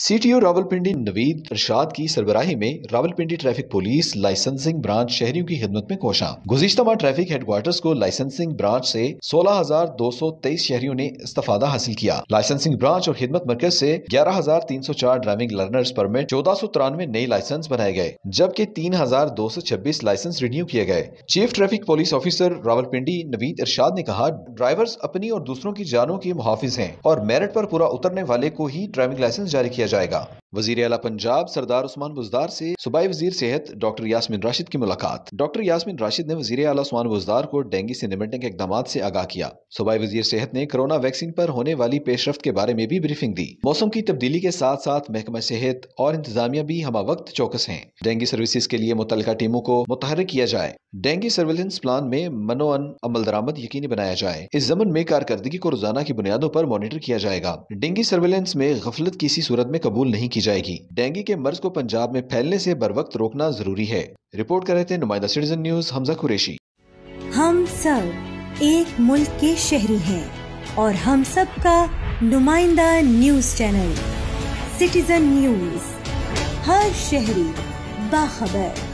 CTO Rawalpindi Naveed इरशाद की सरबराही में Rawalpindi traffic police licensing branch शहरियों की खिदमत में कोशां। गुज़िश्ता माह ट्रैफिक हेडक्वार्टर्स को लाइसेंसिंग ब्रांच से 16,223 शहरियों ने इस्तिफादा हासिल किया। लाइसेंसिंग ब्रांच और खिदमत मरकज से 11,304 ड्राइविंग लर्नर्स परमिट 1493 नए लाइसेंस बनाए गए, जबकि 3,226 लाइसेंस रिन्यू किए गए। Chief traffic police officer Rawalpindi Naveed Irshad ने कहा, ड्राइवर्स अपनी और दूसरों की जानों के मुहाफिज हैं और मेरिट पर पूरा उतरने वाले को ही ड्राइविंग लाइसेंस जारी किया जाएगा। वजीर आला पंजाब सरदार उस्मान बुज़दार से सूबाई वजीर सेहत डॉक्टर यास्मीन राशिद की मुलाकात। डॉक्टर यास्मीन राशिद ने वजीर आला उस्मान बुज़दार को डेंगू से निपटने के इक़दामात से आगाह किया। सूबाई वजीर सेहत ने कोरोना वैक्सीन पर होने वाली पेशरफ्त के बारे में भी ब्रीफिंग दी। मौसम की तब्दीली के साथ साथ महकमा सेहत और इंतजामिया भी हमा वक्त चौकस हैं। डेंगू सर्विसेज के लिए मुतल्लिका टीमों को मुतहर्रिक किया जाए। डेंगू सर्विलेंस प्लान में मनोअन अमल दरामद यकीनी बनाया जाए। इस ज़मन में कारकर्दगी को रोजाना की बुनियादों पर मॉनिटर किया जाएगा। डेंगू सर्विलेंस में गफलत किसी सूरत में कबूल नहीं की जाएगी। डेंगू के मर्ज को पंजाब में फैलने से बर वक्त रोकना जरूरी है। रिपोर्ट कर रहे थे नुमाइंदा सिटीजन न्यूज हमजा कुरैशी। हम सब एक मुल्क के शहरी हैं और हम सब का नुमाइंदा न्यूज चैनल सिटीजन न्यूज, हर शहरी बाखबर।